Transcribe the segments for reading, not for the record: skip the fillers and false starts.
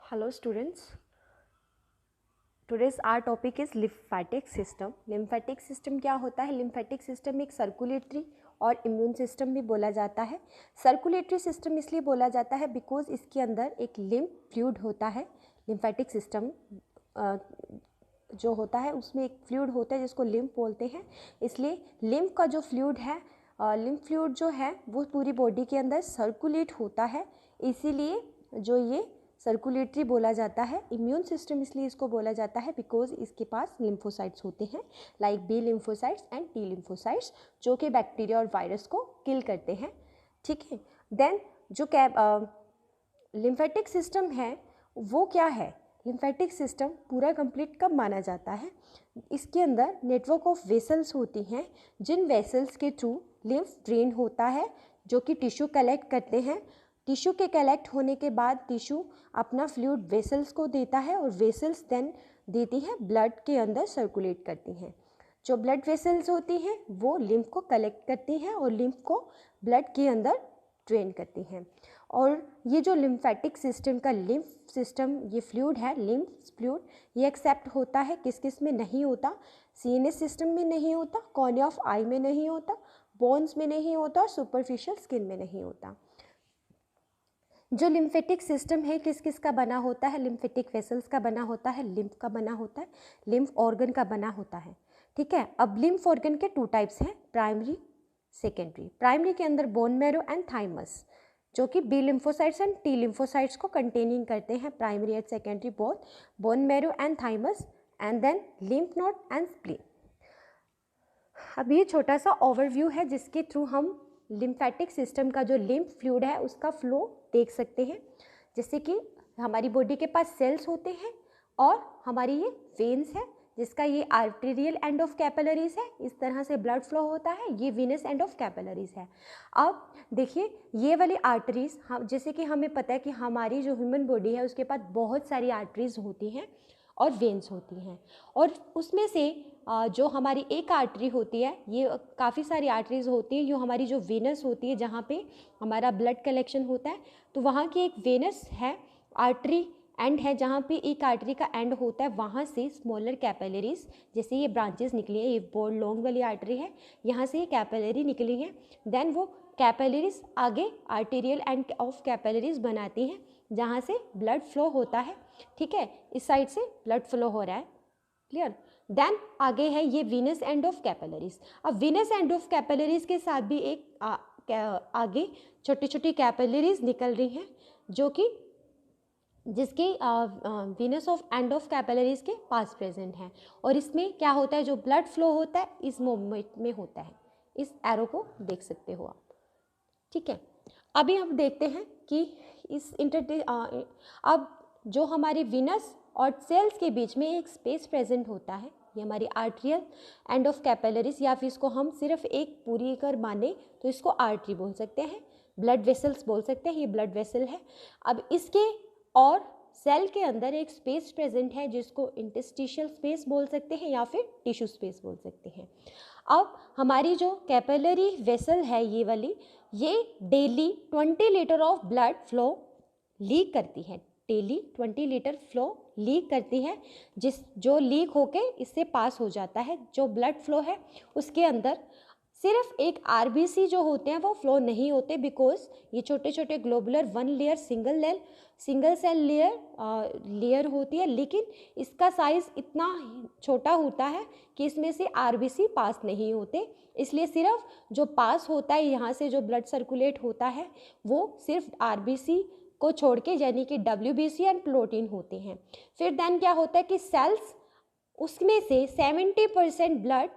Hello students, today's our topic is lymphatic system. Lymphatic system क्या होता है? Lymphatic system एक सर्कुलेटरी और इम्यून सिस्टम भी बोला जाता है. सर्कुलेटरी सिस्टम इसलिए बोला जाता है बिकॉज इसके अंदर एक लिम्फ फ्लूइड होता है. लिम्फेटिक सिस्टम जो होता है उसमें एक फ्लूइड होता है जिसको लिम्फ बोलते हैं. इसलिए लिम्फ का जो फ्लूइड है, लिम्फ फ्लूइड जो है वो पूरी बॉडी के अंदर सर्कुलेट होता है. इसीलिए जो ये सर्कुलेटरी बोला जाता है. इम्यून सिस्टम इसलिए इसको बोला जाता है बिकॉज इसके पास लिम्फोसाइट्स होते हैं, like B lymphocytes and T lymphocytes, जो कि बैक्टीरिया और वायरस को किल करते हैं. ठीक है. देन जो लिम्फेटिक सिस्टम है वो क्या है? लिम्फेटिक सिस्टम पूरा कंप्लीट कब माना जाता है? इसके अंदर नेटवर्क ऑफ वेसल्स होती हैं, जिन वेसल्स के थ्रू लिम्फ ड्रेन होता है, जो कि टिश्यू कलेक्ट करते हैं. टिश्यू के कलेक्ट होने के बाद टिश्यू अपना फ्लूइड वेसल्स को देता है और वेसल्स देन देती हैं ब्लड के अंदर सर्कुलेट करती हैं. जो ब्लड वेसल्स होती हैं वो लिम्फ को कलेक्ट करती हैं और लिम्फ को ब्लड के अंदर ड्रेन करती हैं. और ये जो लिम्फेटिक सिस्टम का लिम्फ सिस्टम ये फ्लूइड है, लिम्फ फ्लूइड, ये एक्सेप्ट होता है किस किस में नहीं होता? सीएनएस सिस्टम में नहीं होता, कॉर्निया ऑफ आई में नहीं होता, बोन्स में नहीं होता और सुपरफिशियल स्किन में नहीं होता. जो लिम्फेटिक सिस्टम है किस किस का बना होता है? लिम्फेटिक वेसल्स का बना होता है, लिम्फ का बना होता है, लिम्फ ऑर्गन का बना होता है. ठीक है. अब लिम्फ ऑर्गन के 2 टाइप्स हैं, प्राइमरी, सेकेंडरी. प्राइमरी के अंदर बोन मैरो एंड थाइमस, जो कि B lymphocytes and T lymphocytes को कंटेनिंग करते हैं. Primary and secondary both, bone marrow and thymus, and then lymph node and spleen. अब ये छोटा सा ओवरव्यू है जिसके थ्रू हम लिम्फेटिक सिस्टम का जो लिम्फ फ्लूइड है उसका फ्लो देख सकते हैं. जैसे कि हमारी बॉडी के पास सेल्स होते हैं और हमारी ये वेन्स है, जिसका ये आर्टेरियल एंड ऑफ कैपिलरीज है. इस तरह से ब्लड फ्लो होता है. ये वीनस एंड ऑफ कैपिलरीज है. अब देखिए ये वाली आर्टरीज, हम जैसे कि हमें पता है कि हमारी जो ह्यूमन बॉडी है उसके पास बहुत सारी आर्टरीज होती हैं और वेन्स होती हैं, और उसमें से जो हमारी एक आर्टरी होती है, ये काफ़ी सारी आर्टरीज होती हैं. जो हमारी जो वेनस होती है जहाँ पे हमारा ब्लड कलेक्शन होता है, तो वहाँ की एक वेनस है, आर्टरी एंड है, जहाँ पे एक आर्टरी का एंड होता है. वहाँ से स्मॉलर कैपिलरीज, जैसे ये ब्रांचेस निकली हैं, ये बहुत लॉन्ग वाली आर्टरी है, यहाँ से ये कैपिलरी निकली हैं. देन वो कैपिलरीज आगे आर्टेरियल एंड ऑफ कैपिलरीज बनाती हैं, जहाँ से ब्लड फ्लो होता है. ठीक है. इस साइड से ब्लड फ्लो हो रहा है. क्लियर. देन आगे है ये वीनस एंड ऑफ कैपिलरीज. अब वीनस एंड ऑफ कैपिलरीज के साथ भी एक आगे छोटी छोटी कैपिलरीज निकल रही हैं, जो कि जिसके Venus of and of capillaries के पास प्रेजेंट हैं. और इसमें क्या होता है? जो ब्लड फ्लो होता है इस मूवमेंट में होता है. इस एरो को देख सकते हो आप. ठीक है. अभी हम देखते हैं कि इस अब जो हमारी वीनस और सेल्स के बीच में एक स्पेस प्रेजेंट होता है, ये हमारी आर्टरियल एंड ऑफ कैपिलरीज, या फिर इसको हम सिर्फ एक पूरी कर माने तो इसको आर्टरी बोल सकते हैं, ब्लड वेसल्स बोल सकते हैं. ये ब्लड वेसल है. अब इसके और सेल के अंदर एक स्पेस प्रेजेंट है जिसको इंटरस्टिशियल स्पेस बोल सकते हैं या फिर टिश्यू स्पेस बोल सकते हैं. अब हमारी जो कैपिलरी वेसल है ये वाली, ये daily 20 litre of blood flow leak करती है. डेली 20 लीटर फ्लो लीक करती है, जो लीक होके इससे पास हो जाता है. जो ब्लड फ्लो है उसके अंदर सिर्फ एक आरबीसी जो होते हैं वो फ्लो नहीं होते, बिकॉज ये छोटे छोटे globular 1 layer single cell layer होती है, लेकिन इसका साइज इतना छोटा होता है कि इसमें से आरबीसी पास नहीं होते. इसलिए सिर्फ जो पास होता है यहाँ से जो ब्लड सर्कुलेट होता है वो सिर्फ आरबीसी को छोड़ के, यानी कि डब्ल्यूबीसी एंड प्रोटीन होते हैं. फिर देन क्या होता है कि सेल्स उसमें से 70% blood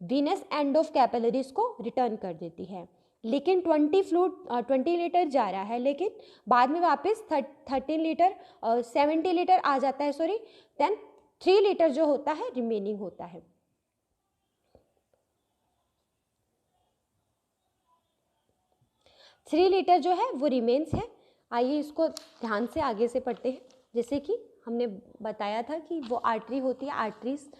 Venus and of capillaries को रिटर्न कर देती है. लेकिन 20 लीटर जा रहा है, लेकिन बाद में वापस 13 लीटर 70 लीटर आ जाता है, सॉरी. देन 3 लीटर जो होता है रिमेनिंग होता है. थ्री लीटर जो है वो रिमेन्स है. आइए इसको ध्यान से आगे से पढ़ते हैं. जैसे कि हमने बताया था कि वो आर्टरी होती है, आर्टरीज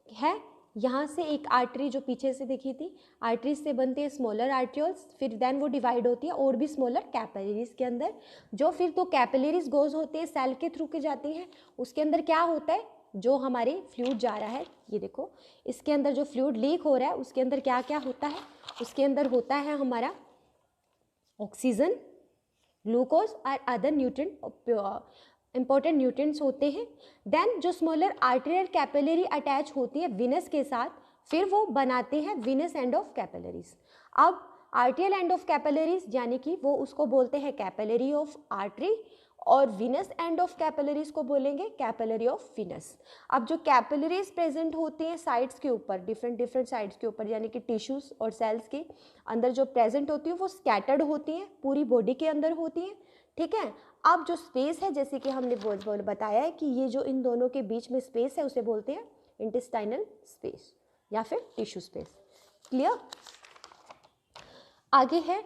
है, यहाँ से एक आर्टरी जो पीछे से दिखी थी, आर्टरी से बनते हैं स्मॉलर आर्ट्रियोल्स, फिर देन वो डिवाइड होती है और भी स्मॉलर कैपिलरीज के अंदर, जो फिर तो कैपिलरीज गोज होते हैं सेल के थ्रू के जाती हैं। उसके अंदर क्या होता है, जो हमारे फ्लूइड जा रहा है, ये देखो इसके अंदर जो फ्लूइड लीक हो रहा है उसके अंदर क्या क्या होता है, उसके अंदर होता है हमारा ऑक्सीजन, ग्लूकोज और अदर न्यूट्रिएंट, इंपॉर्टेंट न्यूट्रिएंट्स होते हैं। देन जो स्मॉलर आर्टेरियल कैपिलरी अटैच होती है विनस के साथ, फिर वो बनाते हैं विनस एंड ऑफ कैपिलरीज। अब आर्टेरियल एंड ऑफ कैपिलरीज यानी कि वो उसको बोलते हैं कैपिलरी ऑफ आर्टरी, और विनस एंड ऑफ कैपिलरीज को बोलेंगे कैपिलरी ऑफ विनस। अब जो कैपिलरीज प्रेजेंट होती हैं साइड्स के ऊपर, डिफरेंट साइड्स के ऊपर, यानी कि टिश्यूज और सेल्स के अंदर जो प्रेजेंट होती है वो स्कैटर्ड होती हैं, पूरी बॉडी के अंदर होती हैं, ठीक है। अब जो स्पेस है, जैसे कि हमने बताया है कि ये जो इन दोनों के बीच में स्पेस है उसे बोलते हैं इंटेस्टाइनल स्पेस या फिर टिश्यू स्पेस। क्लियर। आगे है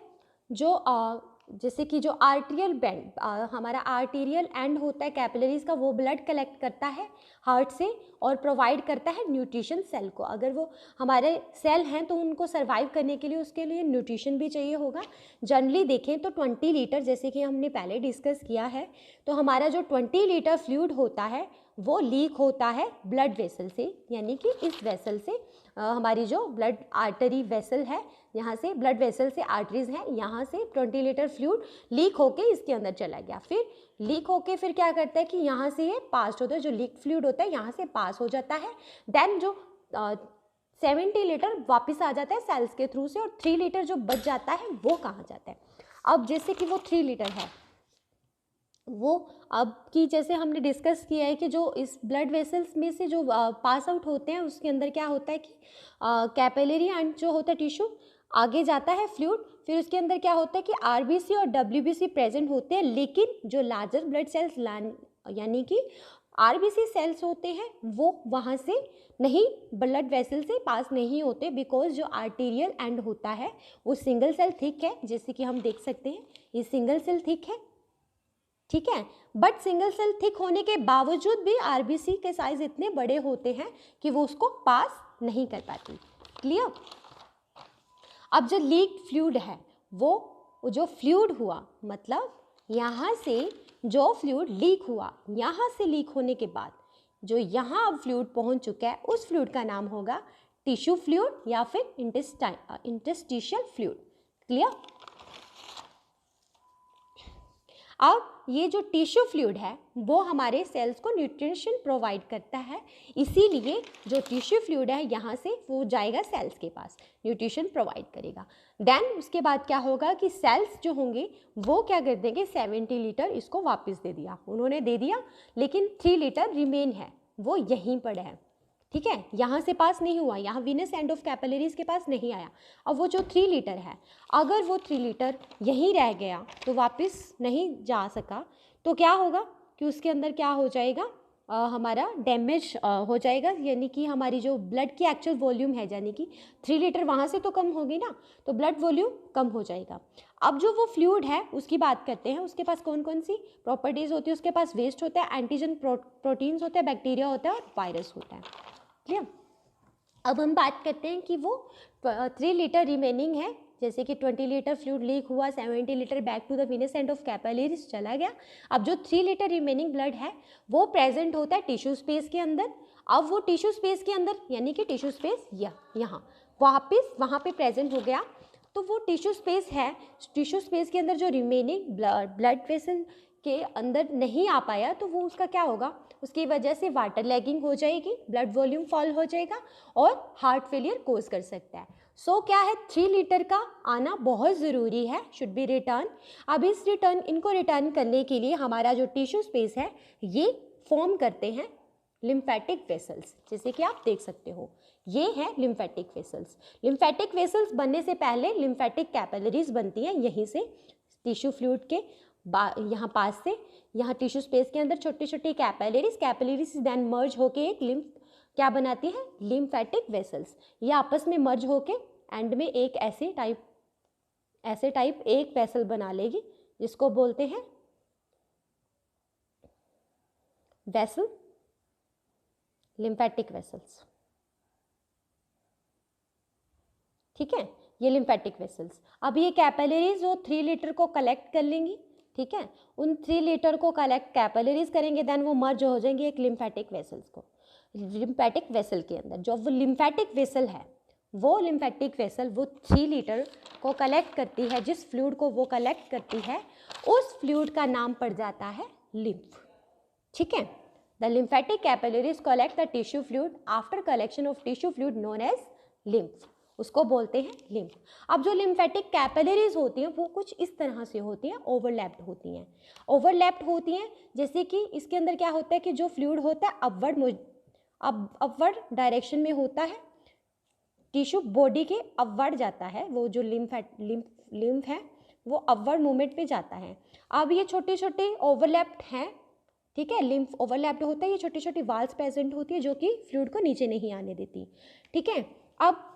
जो जैसे कि जो आर्टेरियल बैंड, हमारा आर्टेरियल एंड होता है कैपिलरीज का, वो ब्लड कलेक्ट करता है हार्ट से और प्रोवाइड करता है न्यूट्रिशन सेल को। अगर वो हमारे सेल हैं तो उनको सर्वाइव करने के लिए उसके लिए न्यूट्रिशन भी चाहिए होगा। जनरली देखें तो 20 लीटर, जैसे कि हमने पहले डिस्कस किया है, तो हमारा जो 20 लीटर फ्लूइड होता है वो लीक होता है ब्लड वेसल से, यानी कि इस वेसल से, हमारी जो ब्लड आर्टरी वेसल है, यहाँ से ब्लड वेसल से आर्टरीज हैं, यहाँ से 20 लीटर फ्लूइड लीक होके इसके अंदर चला गया, फिर लीक होके फिर क्या करता है कि यहाँ से ये पास होता है, जो लीक फ्लूइड होता है यहाँ से पास हो जाता है। देन जो 70 लीटर वापस आ जाता है सेल्स के थ्रू से, और 3 लीटर जो बच जाता है वो कहाँ जाता है। अब जैसे कि वो 3 लीटर है, वो अब की जैसे हमने डिस्कस किया है कि जो इस ब्लड वेसल्स में से जो पास आउट होते हैं उसके अंदर क्या होता है कि कैपिलरी एंड जो होता है टिश्यू आगे जाता है फ्लूइड, फिर उसके अंदर क्या होता है कि आरबीसी और डब्ल्यूबीसी प्रेजेंट होते हैं, लेकिन जो लार्जर ब्लड सेल्स यानी कि आरबीसी सेल्स होते हैं वो वहाँ से नहीं, ब्लड वेसल से पास नहीं होते, बिकॉज जो आर्टेरियल एंड होता है वो सिंगल सेल थिक है, जैसे कि हम देख सकते हैं ये सिंगल सेल थिक है, ठीक है। बट सिंगल सेल थिक होने के बावजूद भी आरबीसी के साइज इतने बड़े होते हैं कि वो उसको पास नहीं कर पाती। क्लियर। अब जो लीक फ्लूइड है, वो जो फ्लूइड हुआ, मतलब यहाँ से जो फ्लूइड लीक हुआ, यहाँ से लीक होने के बाद जो यहाँ अब फ्लूइड पहुँच चुका है, उस फ्लूइड का नाम होगा टिश्यू फ्लूइड या फिर इंटरस्टिशियल फ्लूइड। क्लियर। अब ये जो टिश्यू फ्लूइड है वो हमारे सेल्स को न्यूट्रिशन प्रोवाइड करता है, इसीलिए जो टिश्यू फ्लूइड है यहाँ से वो जाएगा सेल्स के पास, न्यूट्रिशन प्रोवाइड करेगा। देन उसके बाद क्या होगा कि सेल्स जो होंगे वो क्या कर देंगे, 70 लीटर इसको वापस दे दिया, उन्होंने दे दिया, लेकिन 3 लीटर रिमेन है, वो यहीं पर है, ठीक है, यहाँ से पास नहीं हुआ, यहाँ विनस एंड ऑफ कैपिलरीज के पास नहीं आया। अब वो जो 3 लीटर है, अगर वो 3 लीटर यहीं रह गया तो वापस नहीं जा सका, तो क्या होगा कि उसके अंदर क्या हो जाएगा, हमारा डैमेज हो जाएगा, यानी कि हमारी जो ब्लड की एक्चुअल वॉल्यूम है, यानी कि 3 लीटर वहाँ से तो कम होगी ना, तो ब्लड वॉल्यूम कम हो जाएगा। अब जो वो फ्लूइड है उसकी बात करते हैं, उसके पास कौन कौन सी प्रॉपर्टीज़ होती है, उसके पास वेस्ट होता है, एंटीजन प्रोटीन्स होते हैं, बैक्टीरिया होता है और वायरस होता है। क्लियर। अब हम बात करते हैं कि वो 3 लीटर रिमेनिंग है, जैसे कि 20 लीटर फ्लूइड लीक हुआ, 70 litre back to the venous end of capillaries चला गया। अब जो 3 लीटर रिमेनिंग ब्लड है वो प्रेजेंट होता है टिश्यू स्पेस के अंदर। अब वो टिश्यू स्पेस के अंदर, यानी कि टिश्यू स्पेस यहाँ वापस वहाँ पे प्रेजेंट हो गया, तो वो टिश्यू स्पेस है, टिश्यू स्पेस के अंदर जो रिमेनिंग ब्लड वेसल के अंदर नहीं आ पाया, तो वो उसका क्या होगा, उसकी वजह से वाटर लैगिंग हो जाएगी, ब्लड वॉल्यूम फॉल हो जाएगा और हार्ट फेलियर कोज कर सकता है। सो क्या है, 3 लीटर का आना बहुत ज़रूरी है, शुड बी रिटर्न। अब इनको रिटर्न करने के लिए हमारा जो टिश्यू स्पेस है ये फॉर्म करते हैं लिम्फेटिक वेसल्स, जैसे कि आप देख सकते हो ये है लिम्फेटिक वेसल्स। लिम्फेटिक वेसल्स बनने से पहले लिम्फेटिक कैपिलरीज बनती हैं, यहीं से टिश्यू फ्लूइड के यहाँ पास से, यहाँ टिश्यू स्पेस के अंदर छोटी छोटी कैपिलरीज देन मर्ज होके एक लिम्फ क्या बनाती है, लिम्फेटिक वेसल्स। ये आपस में मर्ज होके एंड में एक ऐसे टाइप एक वेसल बना लेगी, जिसको बोलते हैं वेसल, लिम्फेटिक वेसल्स। ठीक है, ये लिम्फेटिक वेसल्स। अब ये कैपिलरीज जो 3 लीटर को कलेक्ट कर लेंगी, ठीक है, उन 3 लीटर को कलेक्ट कैपिलरीज करेंगे, देन वो मर्ज हो जाएंगे एक लिम्फेटिक वेसल्स को। लिम्फेटिक वेसल के अंदर जो वो लिम्फेटिक वेसल है, वो लिम्फेटिक वेसल वो 3 लीटर को कलेक्ट करती है, जिस फ्लूइड को वो कलेक्ट करती है उस फ्लूइड का नाम पड़ जाता है लिम्फ, ठीक है। The lymphatic capillaries collect the tissue fluid, after collection of tissue fluid known as lymph, उसको बोलते हैं लिम्फ। अब जो लिम्फेटिक कैपिलरीज होती हैं वो कुछ इस तरह से होती हैं, ओवरलैप्ड होती हैं। ओवरलैप्ड होती हैं जैसे कि इसके अंदर क्या होता है कि जो फ्लूइड होता है अपवर्ड डायरेक्शन में होता है, टिश्यू बॉडी के अपवर्ड जाता है, वो जो लिम्फ है वो अपवर्ड मूवमेंट पे जाता है। अब ये छोटे छोटे ओवरलैप्ड हैं, ठीक है, लिम्फ ओवरलैप्ड होता है, ये छोटी छोटी वाल्स प्रेजेंट होती है जो कि फ्लूइड को नीचे नहीं आने देती, ठीक है। अब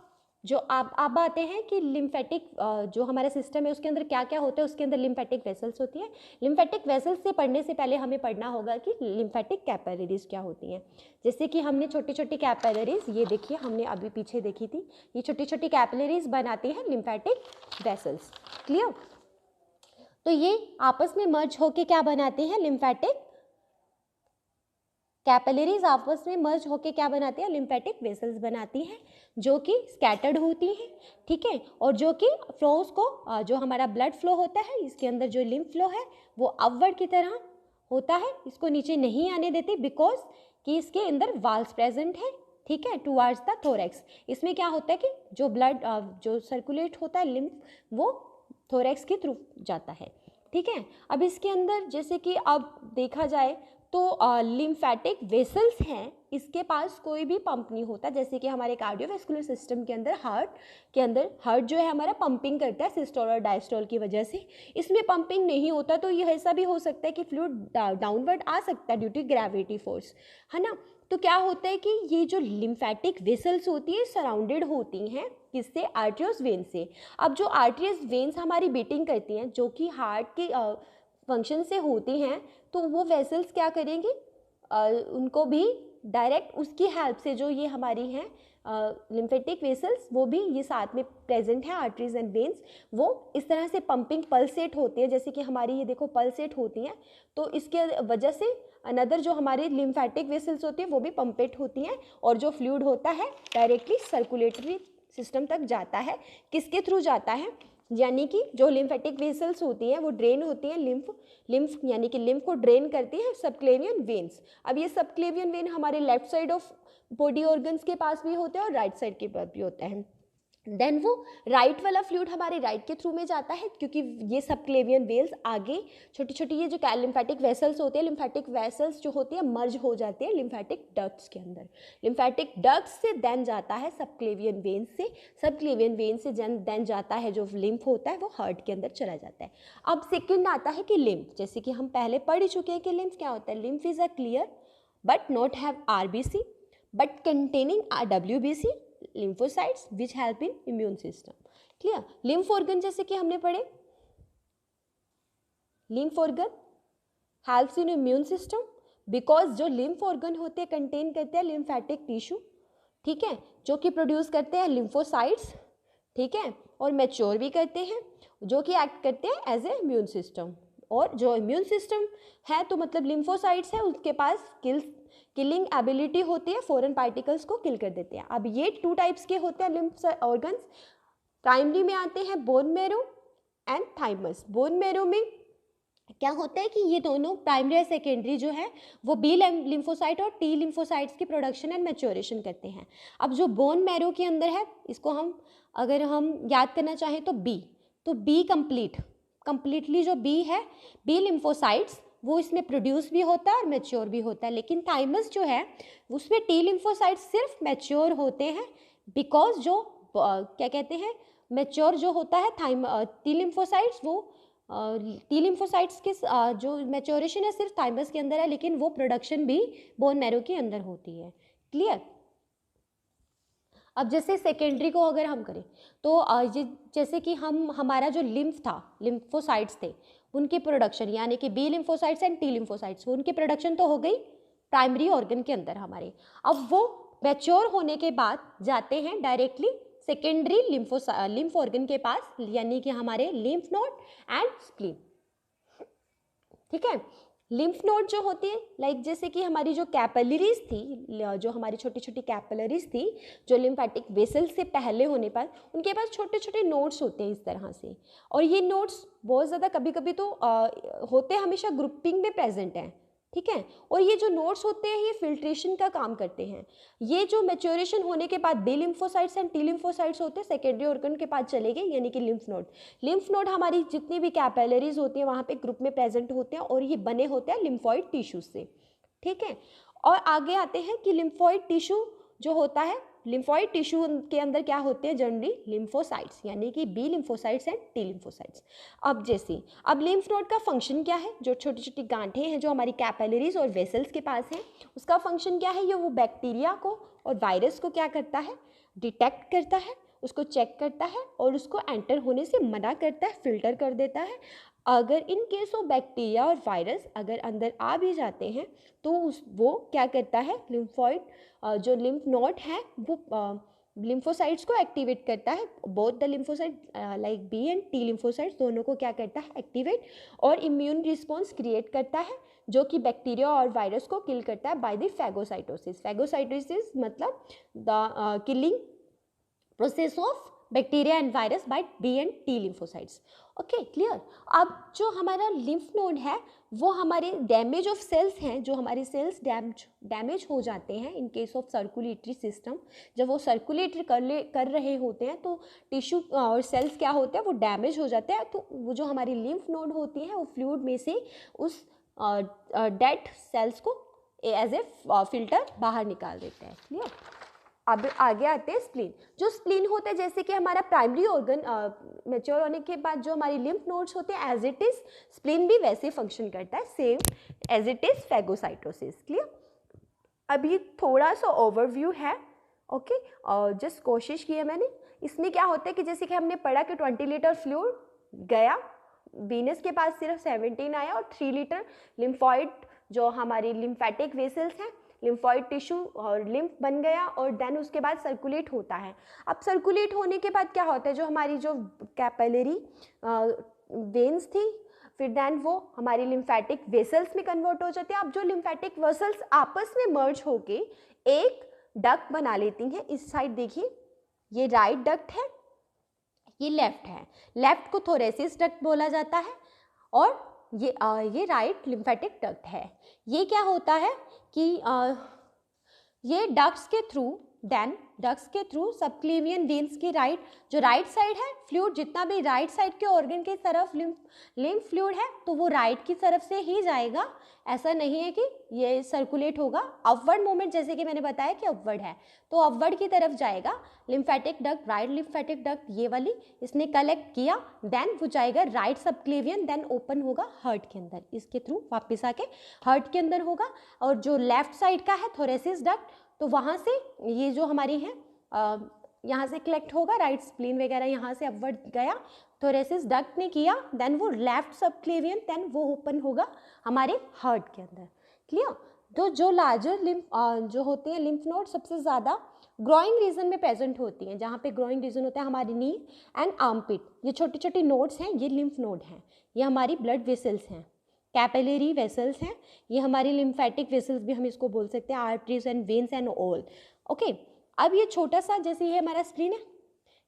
जो अब आते हैं कि लिम्फेटिक जो हमारा सिस्टम है उसके अंदर क्या क्या होता है, उसके अंदर लिम्फेटिक वेसल्स होती है। लिम्फेटिक वेसल्स से पढ़ने से पहले हमें पढ़ना होगा कि लिम्फेटिक कैपिलरीज क्या होती हैं। जैसे कि हमने छोटी छोटी कैपिलरीज, ये देखिए हमने अभी पीछे देखी थी, ये छोटी छोटी कैपिलरीज बनाती हैं लिम्फेटिक वेसल्स, क्लियर। तो ये आपस में मर्ज होके क्या बनाती हैं, लिम्फेटिक कैपिलरीज आपस में मर्ज होके क्या बनाती है, लिम्फेटिक वेसल्स बनाती हैं, जो कि स्कैटर्ड होती हैं, ठीक है, और जो कि फ्लोज को जो हमारा ब्लड फ्लो होता है इसके अंदर जो लिम्फ फ्लो है वो अपवर्ड की तरह होता है, इसको नीचे नहीं आने देती बिकॉज कि इसके अंदर वाल्स प्रेजेंट है, ठीक है, टुवर्ड्स द थोरैक्स। इसमें क्या होता है कि जो ब्लड जो सर्कुलेट होता है लिम्फ वो थोरैक्स के थ्रू जाता है, ठीक है। अब इसके अंदर जैसे कि अब देखा जाए तो लिम्फेटिक वेसल्स हैं, इसके पास कोई भी पंप नहीं होता, जैसे कि हमारे कार्डियोवैस्कुलर सिस्टम के अंदर हार्ट जो है हमारा पंपिंग करता है सिस्टोल और डायस्टोल की वजह से, इसमें पंपिंग नहीं होता, तो ये ऐसा भी हो सकता है कि फ्लूइड डाउनवर्ड आ सकता है ड्यू टू ग्रेविटी फोर्स, है ना। तो क्या होता है कि ये जो लिम्फेटिक वेसल्स होती है सराउंडेड होती हैं किससे, आर्टरियोस वेन से। अब जो आर्टरियस वेन्स हमारी बीटिंग करती हैं जो कि हार्ट के फंक्शन से होती हैं, तो वो वेसल्स क्या करेंगी, उनको भी डायरेक्ट उसकी हेल्प से जो ये हमारी हैं लिम्फेटिक वेसल्स वो भी ये साथ में प्रेजेंट है, आर्टरीज एंड वेन्स, वो इस तरह से पंपिंग पल्सेट होती है, जैसे कि हमारी ये देखो पल्सेट होती हैं, तो इसके वजह से अनदर जो हमारी लिम्फेटिक वेसल्स होती है वो भी पंपेट होती हैं, और जो फ्लूइड होता है डायरेक्टली सर्कुलेटरी सिस्टम तक जाता है, किसके थ्रू जाता है, यानी कि जो लिम्फेटिक वेसल्स होती हैं वो ड्रेन होती हैं, लिम्फ यानी कि लिम्फ को ड्रेन करती है सबक्लेवियन वेन्स। अब ये सबक्लेवियन वेन हमारे left side of body organs के पास भी होते हैं और राइट साइड के पास भी होता है। देन वो राइट वाला फ्लूइड हमारे राइट के थ्रू में जाता है, क्योंकि ये सबक्लेवियन वेन्स आगे छोटी छोटी ये जो लिम्फेटिक वेसल्स होते हैं, लिम्फेटिक वेसल्स जो होती है मर्ज हो जाते हैं लिम्फेटिक डक्ट्स के अंदर, लिम्फेटिक डक्ट्स से देन जाता है सबक्लेवियन वेन से, सबक्लेवियन वेन से देन जाता है जो लिम्फ होता है वो हार्ट के अंदर चला जाता है। अब सेकेंड आता है कि लिम्फ, जैसे कि हम पहले पढ़ ही चुके हैं कि लिम्फ क्या होता है, lymph is a clear but not have RBC but containing WBC lymphocytes which help in immune system, clear। lymph organ जैसे कि हमने पढ़े, lymph organ helps in immune system because जो lymph organ होते हैं कंटेन करते हैं lymphatic tissue, ठीक है, जो कि प्रोड्यूस करते हैं lymphocytes, ठीक है, और मैच्योर भी करते हैं, जो कि एक्ट करते हैं एज ए इम्यून सिस्टम, और जो इम्यून सिस्टम है तो मतलब लिम्फोसाइट्स है उसके पास किलिंग एबिलिटी होती है, फॉरेन पार्टिकल्स को किल कर देते हैं। अब ये 2 टाइप्स के होते हैं लिम्फ ऑर्गन्स, प्राइमरी में आते हैं bone marrow and thymus. Bone marrow में क्या होता है कि ये दोनों प्राइमरी और सेकेंडरी जो है वो बी लिम्फोसाइट और टी लिम्फोसाइट्स की प्रोडक्शन एंड मैच्योरेशन करते हैं। अब जो बोन मैरो के अंदर है इसको हम अगर हम याद करना चाहें तो बी कंप्लीटली जो बी है, बी लिम्फोसाइट्स वो इसमें प्रोड्यूस भी होता है और मैच्योर भी होता है, लेकिन थाइमस जो है उसमें टी लिम्फोसाइट्स सिर्फ मैच्योर होते हैं, बिकॉज जो क्या कहते हैं मैच्योर जो होता है टी लिम्फोसाइट्स वो टी लिम्फोसाइट्स के जो मैच्योरेशन है सिर्फ थाइमस के अंदर है, लेकिन वो प्रोडक्शन भी बोन मैरो के अंदर होती है, क्लियर। अब जैसे सेकेंडरी को अगर हम करें तो जैसे कि हमारा जो लिम्फ था, लिम्फोसाइट्स थे, उनकी प्रोडक्शन यानी कि B lymphocytes and T lymphocytes, उनकी प्रोडक्शन तो हो गई प्राइमरी ऑर्गन के अंदर हमारे। अब वो मैच्योर होने के बाद जाते हैं डायरेक्टली सेकेंडरी लिम्फ ऑर्गन के पास, यानी कि हमारे लिम्फ नोड एंड स्प्लीन। ठीक है, लिम्फ नोड जो होती है लाइक जैसे कि हमारी जो कैपिलरीज थी, जो हमारी छोटी छोटी कैपिलरीज थी जो लिम्फेटिक वेसल्स से पहले होने पर, उनके पास छोटे छोटे नोड्स होते हैं इस तरह से। और ये नोड्स बहुत ज़्यादा कभी कभी तो होते हमेशा ग्रुपिंग में प्रेजेंट हैं। ठीक है, और ये जो नोड्स होते हैं ये फिल्ट्रेशन का काम करते हैं। ये जो मैच्योरेशन होने के बाद B lymphocytes and T lymphocytes होते हैं सेकेंडरी ऑर्गन के पास चले गए, यानी कि लिम्फ नोड। लिम्फ नोड हमारी जितनी भी कैपिलरीज होती है वहाँ पे ग्रुप में प्रेजेंट होते हैं और ये बने होते हैं लिम्फॉइड टिश्यू से। ठीक है, और आगे आते हैं कि लिम्फॉइड टिश्यू जो होता है, लिम्फॉइड टिश्यू के अंदर क्या होते हैं जनरली लिम्फोसाइट्स, यानी कि B lymphocytes and T lymphocytes. अब लिम्फ नोड का फंक्शन क्या है, जो छोटी छोटी गांठें हैं जो हमारी कैपिलरीज और वेसल्स के पास हैं, उसका फंक्शन क्या है, ये वो बैक्टीरिया को और वायरस को क्या करता है, डिटेक्ट करता है, उसको चेक करता है और उसको एंटर होने से मना करता है, फिल्टर कर देता है। अगर इन केस ऑफ बैक्टीरिया और वायरस अगर अंदर आ भी जाते हैं तो वो क्या करता है, लिम्फॉइड जो लिम्फ नोड है वो लिम्फोसाइट्स को एक्टिवेट करता है। Both the lymphocyte like B and T lymphocytes दोनों को क्या करता है, एक्टिवेट, और इम्यून रिस्पॉन्स क्रिएट करता है जो कि बैक्टीरिया और वायरस को किल करता है बाय द फैगोसाइटोसिस। फैगोसाइटोसिस मतलब the killing process of bacteria and virus by B and T lymphocytes. Okay, clear. अब जो हमारा लिम्फ नोड है वो हमारे डैमेज ऑफ सेल्स हैं, जो हमारे सेल्स डैमेज हो जाते हैं in case of circulatory system, जब वो सर्कुलेट कर रहे होते हैं तो टिश्यू और सेल्स क्या होते हैं, वो डैमेज हो जाते हैं। तो वो जो हमारी लिम्फ नोड होती है वो फ्लूइड में से उस डेड सेल्स को एज ए फिल्टर बाहर निकाल देते हैं। क्लियर। अब आगे आते हैं स्प्लीन। जो स्प्लीन होता है जैसे कि हमारा प्राइमरी ऑर्गन मैच्योर होने के बाद जो हमारी लिम्फ नोड्स होते हैं एज इट इज स्प्लीन भी वैसे फंक्शन करता है, same as it is phagocytosis. Clear. अभी थोड़ा सा ओवरव्यू है, ओके, और जस्ट कोशिश की है मैंने। इसमें क्या होता है कि जैसे कि हमने पढ़ा कि 20 लीटर फ्लूइड गया, वीनस के पास सिर्फ 17 आया, और 3 लीटर लिम्फॉइड जो हमारी लिम्फेटिक वेसल्स हैं, लिम्फॉइड टिश्यू और लिम्फ बन गया, और देन उसके बाद सर्कुलेट होता है। अब सर्कुलेट होने के बाद क्या होता है, जो हमारी जो कैपिलरी वेन्स थी फिर देन वो हमारी लिम्फेटिक वेसल्स में कन्वर्ट हो जाते हैं। अब जो लिम्फेटिक वेसल्स आपस में मर्ज होके एक डक्ट बना लेती हैं। इस साइड देखिए, ये राइट डक्ट है, ये लेफ्ट है। लेफ्ट को थोरेसिस डक्ट बोला जाता है और ये राइट लिम्फेटिक डक्ट है। ये क्या होता है कि ये डक्ट्स के थ्रू सबक्लेवियन वेन्स की जो राइट साइड है, फ्लूइड जितना भी राइट साइड के ऑर्गन की तरफ लिम्फ फ्लूइड है तो वो राइट की तरफ से ही जाएगा। ऐसा नहीं है कि ये सर्कुलेट होगा। अपवर्ड मूवमेंट जैसे कि मैंने बताया कि अपवर्ड है तो अपवर्ड की तरफ जाएगा। Lymphatic duct, right lymphatic duct ये वाली इसने कलेक्ट किया, देन वो जाएगा राइट सबक्लेवियन, देन ओपन होगा हार्ट के अंदर, इसके थ्रू वापस आके हार्ट के अंदर होगा। और जो लेफ्ट साइड का है थोरेसिस डक्ट, तो वहाँ से ये जो हमारी है यहाँ से कलेक्ट होगा, राइट स्प्लीन वगैरह यहाँ से अपवर्ड गया, थोरेसिस डक्ट ने किया, देन वो लेफ्ट सबक्लेवियन, देन वो ओपन होगा हमारे हार्ट के अंदर। क्लियर। तो जो लार्जर लिम्फ जो होते हैं लिम्फ नोड सबसे ज़्यादा ग्रोइंग रीजन में प्रेजेंट होती हैं। जहाँ पे ग्रोइंग रीजन होता है हमारी नी एंड आर्मपिट, ये छोटी छोटी नोड्स हैं, ये लिम्फ नोड हैं। ये हमारी ब्लड वेसल्स हैं, कैपिलरी वेसल्स हैं, ये हमारी लिम्फेटिक वेसल्स भी हम इसको बोल सकते हैं, arteries and veins and all. Okay, अब ये छोटा सा जैसे ये हमारा स्प्लीन है,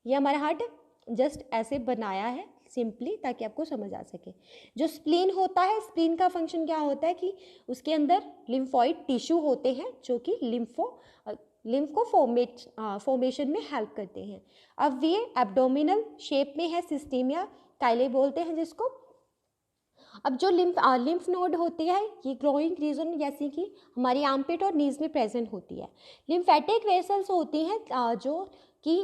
ये हमारा हार्ट है, जस्ट ऐसे बनाया है सिंपली ताकि आपको समझ आ सके। जो स्प्लीन होता है, स्प्लीन का फंक्शन क्या होता है कि उसके अंदर लिम्फॉइड टिश्यू होते हैं जो कि लिम्फ को फॉर्मेशन में हेल्प करते हैं। अब ये एब्डोमिनल शेप में है, सिस्टीमिया काइले बोलते हैं जिसको। अब जो लिम्फ नोड होती है ये ग्रोइंग रीजन जैसे कि हमारी आर्मपिट और नीज में प्रेजेंट होती है। लिम्फेटिक वेसल्स होती हैं जो कि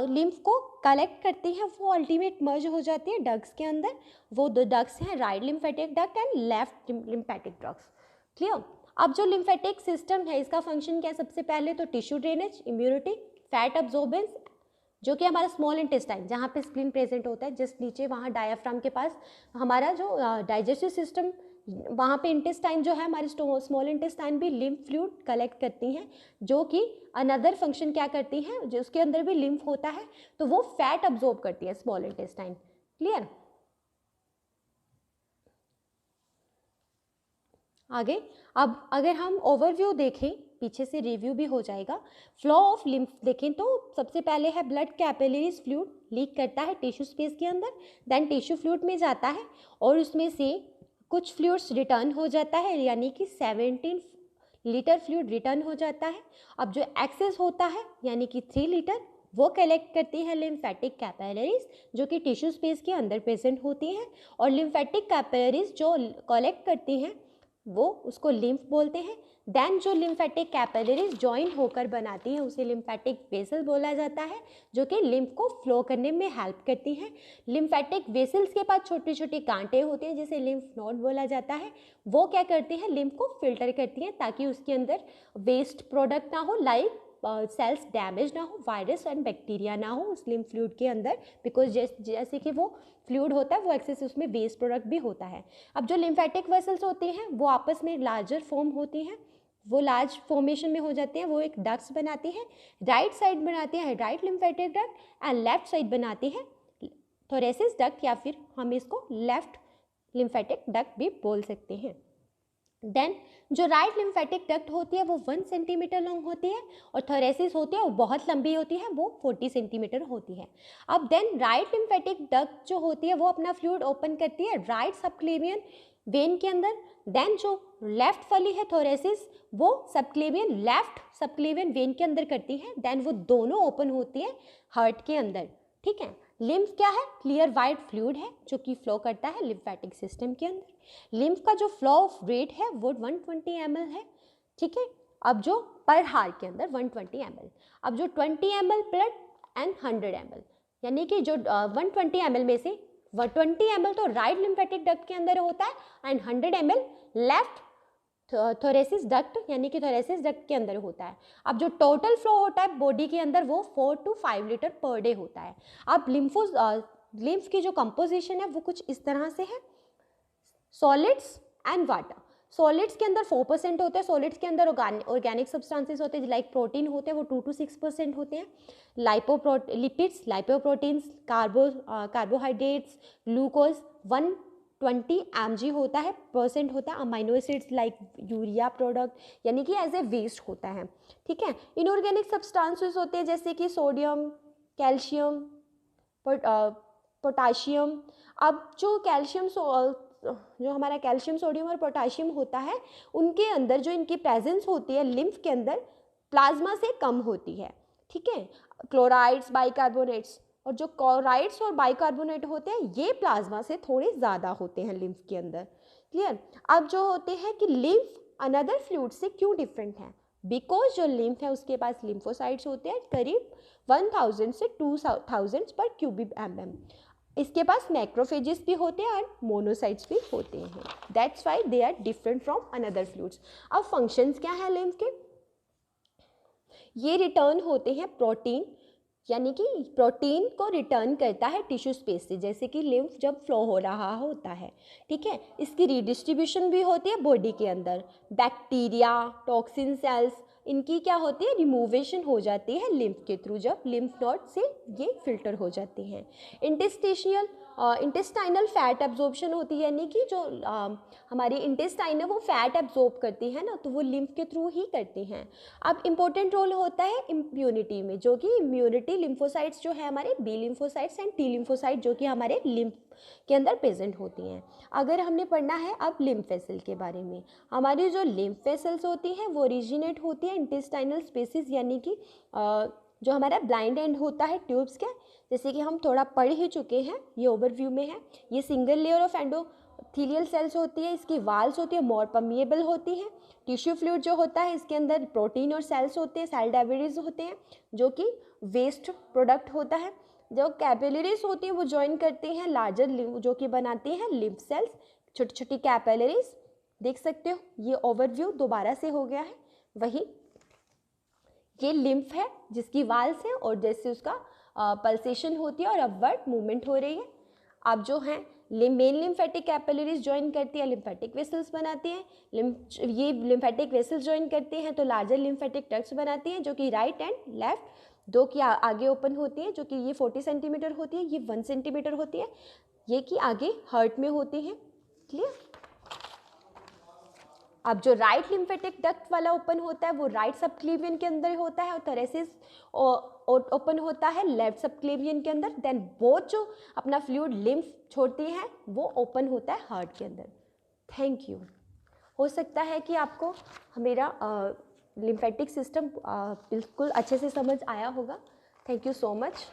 लिम्फ को कलेक्ट करती हैं, वो अल्टीमेट मर्ज हो जाती है डक्ट्स के अंदर। वो दो डक्ट्स हैं, right lymphatic duct and left lymphatic ducts. Clear. अब जो लिम्फेटिक सिस्टम है इसका फंक्शन क्या है, सबसे पहले तो tissue drainage, immunity, fat absorbance, जो कि हमारा स्मॉल इंटेस्टाइन जहाँ पे स्प्लीन प्रेजेंट होता है, जस्ट नीचे वहाँ डायाफ्राम के पास हमारा जो डाइजेस्टिव सिस्टम वहाँ पे इंटेस्टाइन जो है हमारी स्मॉल इंटेस्टाइन भी लिम्फ फ्लूइड कलेक्ट करती हैं, जो कि अनदर फंक्शन क्या करती हैं, जो उसके अंदर भी लिम्फ होता है तो वो फैट अब्जॉर्ब करती है स्मॉल इंटेस्टाइन। क्लियर? आगे अब अगर हम ओवरव्यू देखें, पीछे से रिव्यू भी हो जाएगा। फ्लो ऑफ लिम्फ देखें तो सबसे पहले है ब्लड कैपिलरीज फ्लूइड लीक करता है टिश्यू स्पेस के अंदर, देन टिश्यू फ्लूइड में जाता है और उसमें से कुछ फ्लूइड्स रिटर्न हो जाता है, यानी कि 17 लीटर फ्लूइड रिटर्न हो जाता है। अब जो एक्सेस होता है यानी कि 3 लीटर वो कलेक्ट करती है लिम्फेटिक कैपिलरीज, जो कि टिश्यू स्पेस के अंदर प्रेजेंट होती हैं, और लिम्फेटिक कैपिलरीज जो कलेक्ट करती हैं वो उसको लिम्फ बोलते हैं। देन जो लिम्फेटिक कैपिलरीज ज्वाइन होकर बनाती हैं उसे लिम्फेटिक वेसल बोला जाता है, जो कि लिम्फ को फ्लो करने में हेल्प करती हैं। लिम्फेटिक वेसल्स के पास छोटे छोटे कांटे होते हैं जिसे लिम्फ नोड बोला जाता है, वो क्या करती हैं, लिम्फ को फिल्टर करती हैं ताकि उसके अंदर वेस्ट प्रोडक्ट ना हो, लाइक सेल्स डैमेज ना हो, वायरस एंड बैक्टीरिया ना हो उस लिम्फ फ्लूइड के अंदर, बिकॉज जैसे कि वो फ्लूइड होता है वो एक्सेस उसमें वेस्ट प्रोडक्ट भी होता है। अब जो लिम्फेटिक वेसल्स होती हैं वो आपस में लार्जर फॉर्म होती हैं, वो लार्ज फॉर्मेशन में हो जाते हैं, वो एक डक्ट्स बनाती हैं, राइट साइड बनाती है right lymphatic duct and left side बनाती है थोरेसिस डक्ट, या फिर हम इसको लेफ्ट लिम्फेटिक डक्ट भी बोल सकते हैं। देन जो राइट लिम्फेटिक डक्ट होती है वो 1 सेंटीमीटर लॉन्ग होती है, और थोरेसिस होती है वो बहुत लंबी होती है, वो 40 सेंटीमीटर होती है। अब देन राइट लिम्फेटिक डक्ट जो होती है वो अपना फ्लूइड ओपन करती है राइट सबक्लेवियन वेन के अंदर। देन जो लेफ्ट वाली है थोरेसिस वो लेफ्ट सबक्लेवियन वेन के अंदर करती है, देन वो दोनों ओपन होती है हार्ट के अंदर। ठीक है, लिम्फ क्या है, क्लियर वाइट फ्लूइड है जो कि फ्लो करता है लिम्फेटिक सिस्टम के अंदर। लिम्फ का जो फ्लो ऑफ रेट है वो 120 ml है। ठीक है, अब जो पर हार के अंदर 120 ml। अब जो 20 ml ब्लड एंड 100 ml, यानी कि जो 120 ml में से 20 ml तो राइट लिम्फेटिक डक्ट के अंदर होता है and 100 ml left thoracic duct यानी कि थोरेसिस डक्ट के अंदर होता है। अब जो टोटल फ्लो होता है बॉडी के अंदर वो 4 to 5 लीटर पर डे होता है। अब लिम्फ की जो कंपोजिशन है वो कुछ इस तरह से है, सॉलिड्स एंड वाटर। सॉलिड्स के अंदर 4% होते हैं, सॉलिड्स के अंदर ऑर्गेनिक सब्सटेंसेस होते हैं लाइक प्रोटीन होते हैं वो 2 to 6% होते हैं, lipids, lipoproteins, carbohydrates, glucose 120 mg होता है परसेंट होता है, amino acids like urea product यानी कि एज ए वेस्ट होता है। ठीक है, इनऑर्गेनिक सब्सटेंसेस होते हैं जैसे कि सोडियम, कैल्शियम, पोटाशियम। अब जो हमारा कैल्शियम, सोडियम और पोटाशियम होता है उनके अंदर जो इनकी प्रेजेंस होती है लिम्फ के अंदर प्लाज्मा से कम होती है। ठीक है, क्लोराइड्स, बाइकार्बोनेट्स, और जो क्लोराइड्स और बाइकार्बोनेट होते हैं ये प्लाज्मा से थोड़े ज़्यादा होते हैं लिम्फ के अंदर। क्लियर? अब जो होते हैं कि लिम्फ अनदर फ्लूइड से क्यों डिफरेंट है, बिकॉज जो लिम्फ है उसके पास लिम्फोसाइट्स होते हैं करीब 1000 से 2000 पर क्यूबिक mm। इसके पास मैक्रोफेजेस भी होते हैं और मोनोसाइट्स भी होते हैं, that's why they are different from another fluids. अब फंक्शंस क्या है लिम्फ के, ये रिटर्न होते हैं प्रोटीन, यानी कि प्रोटीन को रिटर्न करता है टिश्यू स्पेस से, जैसे कि लिम्फ जब फ्लो हो रहा होता है। ठीक है, इसकी रीडिस्ट्रीब्यूशन भी होती है बॉडी के अंदर। बैक्टीरिया, टॉक्सिन सेल्स, इनकी क्या होती है, रिमूवेशन हो जाती है लिम्फ के थ्रू, जब लिम्फ नोड से ये फिल्टर हो जाते हैं। इंटेस्टाइनल फैट एब्जॉर्प्शन होती है, यानी कि जो हमारी इंटेस्टाइन है वो फैट एब्जॉर्ब करती है ना, तो वो लिम्फ के थ्रू ही करती हैं। अब इम्पोर्टेंट रोल होता है इम्यूनिटी में, जो कि इम्यूनिटी लिम्फोसाइट्स जो है हमारे B lymphocytes and T lymphocyte जो कि हमारे लिम्फ के अंदर प्रेजेंट होती हैं। अगर हमने पढ़ना है अब लिम्फ वेसल के बारे में, हमारी जो लिम्फ वेसल्स होती हैं वो ओरिजिनेट होती है इंटेस्टाइनल स्पेसिस, यानी कि जो हमारा ब्लाइंड एंड होता है ट्यूब्स के, जैसे कि हम थोड़ा पढ़ ही चुके हैं, ये ओवरव्यू में है। ये single layer of endothelial cells होती है, इसकी वाल्स होती है, मोर परमिएबल होती है। टिश्यू फ्लूइड जो होता है इसके अंदर प्रोटीन और सेल्स होते हैं, सेल डायविडीज होते हैं जो कि वेस्ट प्रोडक्ट होता है। जो कैपिलरीज होती हैं वो ज्वाइन करती हैं लार्जर जो कि बनाती हैं लिम्फ सेल्स, छोटी छोटी कैपिलरीज देख सकते हो। ये ओवरव्यू दोबारा से हो गया है, वही ये लिम्फ है जिसकी वाल्स है और जैसे उसका पल्सेशन होती है और अपवर्ड मूवमेंट हो रही है। अब जो है मेन लिम्फेटिक कैपिलरीज ज्वाइन करती है, लिम्फेटिक वेसल्स बनाती हैं, ये लिम्फेटिक वेसल्स ज्वाइन करते हैं तो लार्जर लिम्फेटिक डक्ट्स बनाती हैं, जो कि राइट एंड लेफ्ट दो की आगे ओपन होती है, जो कि ये 40 सेंटीमीटर होती है, ये 1 सेंटीमीटर होती है, ये कि आगे हार्ट में होती हैं। क्लियर। अब जो राइट लिम्फेटिक डक्ट वाला ओपन होता है वो राइट सबक्लेवियन के अंदर होता है और थोरेसिस ओपन होता है लेफ्ट सबक्लेवियन के अंदर। देन बोथ जो अपना फ्लूइड लिम्फ छोड़ती हैं वो ओपन होता है हार्ट के अंदर। Thank you. हो सकता है कि आपको मेरा लिम्फेटिक सिस्टम बिल्कुल अच्छे से समझ आया होगा। Thank you so much.